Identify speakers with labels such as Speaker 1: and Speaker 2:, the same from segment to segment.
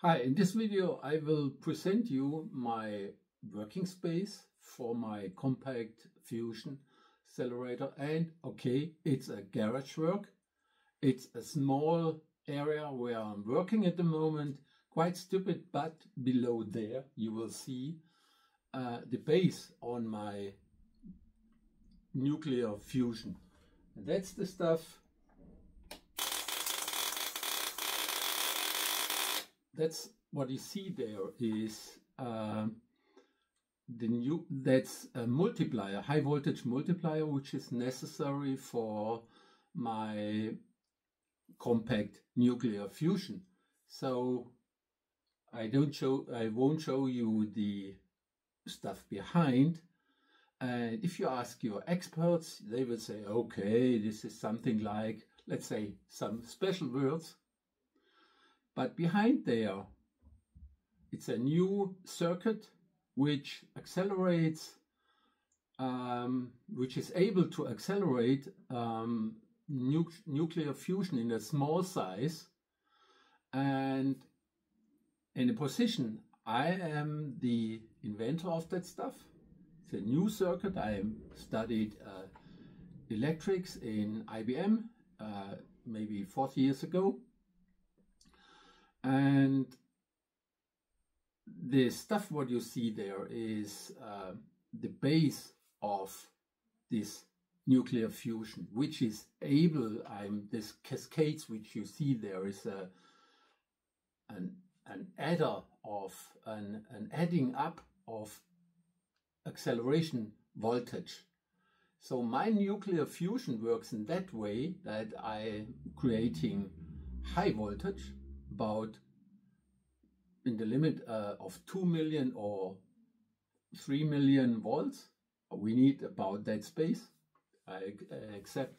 Speaker 1: Hi, in this video I will present you my working space for my compact fusion accelerator. And okay, it's a garage work. It's a small area where I'm working at the moment. Quite stupid, but below there you will see the base on my nuclear fusion. And that's the stuff. That's what you see there is that's a multiplier, high voltage multiplier, which is necessary for my compact nuclear fusion. So I won't show you the stuff behind. And if you ask your experts, they will say, okay, this is something like, let's say, some special words. But behind there, it's a new circuit which accelerates, which is able to accelerate nuclear fusion in a small size. And in a position, I am the inventor of that stuff. It's a new circuit. I studied electrics in IBM maybe 40 years ago. And the stuff what you see there is the base of this nuclear fusion, which is able, this cascades which you see there is an adder of an adding up of acceleration voltage. So my nuclear fusion works in that way that I'm creating high voltage, about in the limit of 2 million or 3 million volts. We need about that space. I accept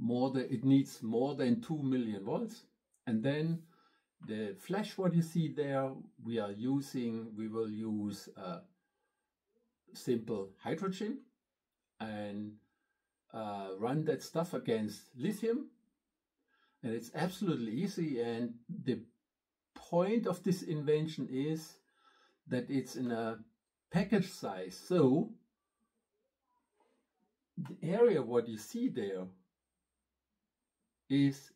Speaker 1: it needs more than 2 million volts. And then the flash what you see there, we will use simple hydrogen and run that stuff against lithium. And it's absolutely easy, and the point of this invention is that it's in a package size. So the area what you see there is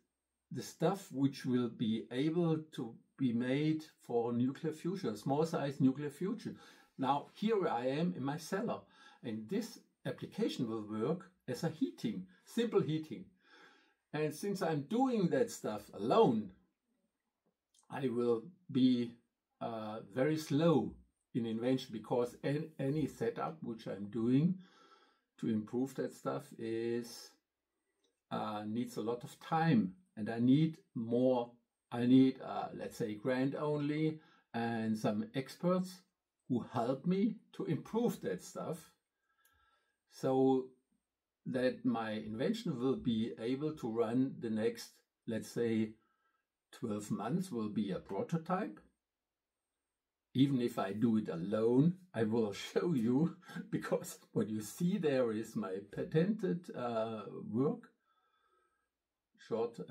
Speaker 1: the stuff which will be able to be made for nuclear fusion, small size nuclear fusion. Now here I am in my cellar, and this application will work as a heating, simple heating. And since I'm doing that stuff alone, I will be very slow in invention, because any setup which I'm doing to improve that stuff needs a lot of time, and I need more. I need, let's say, grant only and some experts who help me to improve that stuff, so that my invention will be able to run the next, let's say, 12 months will be a prototype. Even if I do it alone, I will show you, because what you see there is my patented work short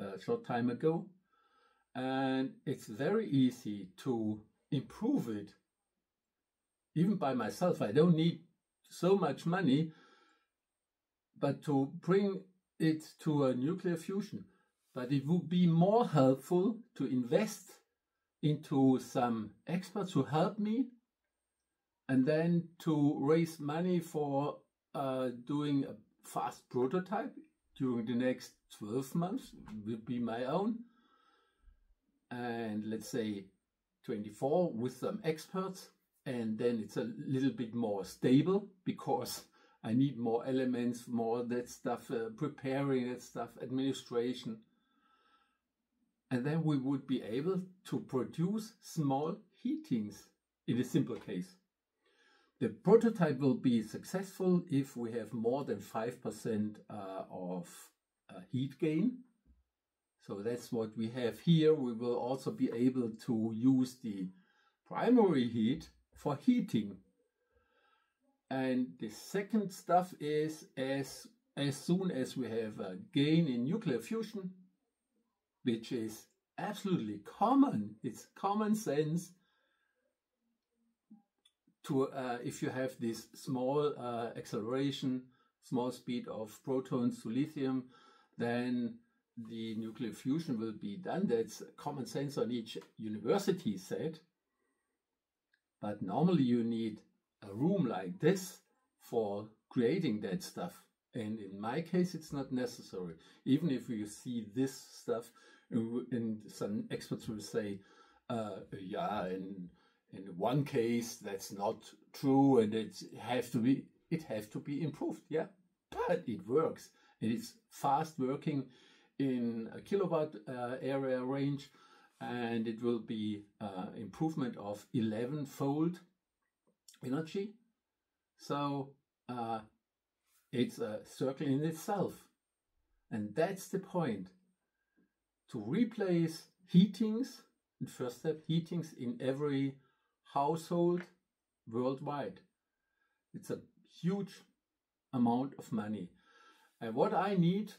Speaker 1: time ago. And it's very easy to improve it. Even by myself, I don't need so much money, but to bring it to a nuclear fusion. But it would be more helpful to invest into some experts who help me, and then to raise money for doing a fast prototype during the next 12 months, will be my own. And let's say 24 with some experts. And then it's a little bit more stable, because I need more elements, more that stuff, preparing that stuff, administration. And then we would be able to produce small heatings in a simple case. The prototype will be successful if we have more than 5% of heat gain. So that's what we have here. We will also be able to use the primary heat for heating. And the second stuff is, as soon as we have a gain in nuclear fusion, which is absolutely common. It's common sense to, if you have this small acceleration, small speed of protons to lithium, then the nuclear fusion will be done. That's common sense on each university set. But normally you need a room like this for creating that stuff. And in my case, it's not necessary. Even if you see this stuff, and some experts will say, yeah, in one case that's not true, and it has to be improved. Yeah, but it works, and it's fast working in a kilowatt area range, and it will be improvement of 11-fold energy. So it's a circle in itself, and that's the point. To replace heatings, the first step, heatings in every household worldwide. It's a huge amount of money. And what I need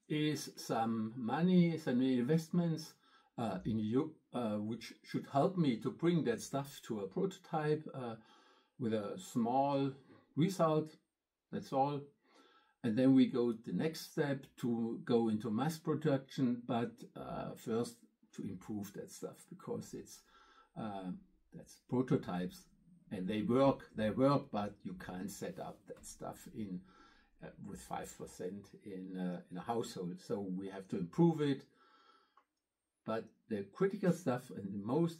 Speaker 1: is some money, some investments in Europe, which should help me to bring that stuff to a prototype with a small result. That's all. And then we go the next step to go into mass production, but first to improve that stuff, because it's that's prototypes, and they work, but you can't set up that stuff in with 5% in a household. So we have to improve it. But the critical stuff and the most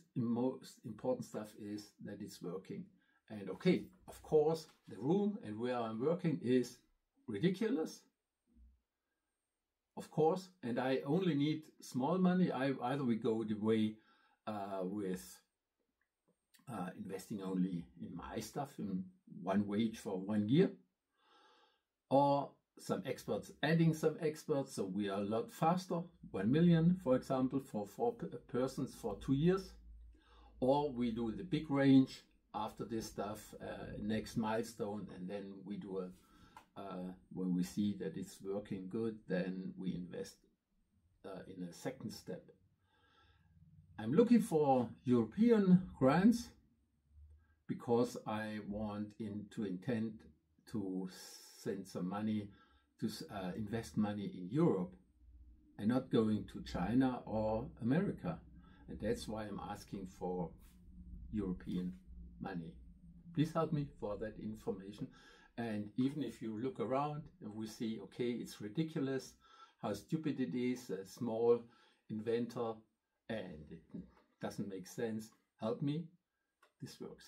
Speaker 1: important stuff is that it's working. And okay, of course, the room and where I'm working is ridiculous, of course, and I only need small money. Either we go the way with investing only in my stuff in one wage for 1 year, or some experts adding some experts, so we are a lot faster, 1 million, for example, for 4 persons for 2 years, or we do the big range after this stuff, next milestone, and then we do a when we see that it's working good, then we invest in a second step. I'm looking for European grants because I want to intend to send some money to invest money in Europe and not going to China or America. And that's why I'm asking for European money. Please help me for that information. And even if you look around and we see, okay, it's ridiculous how stupid it is, a small inventor, and it doesn't make sense, help me. This works.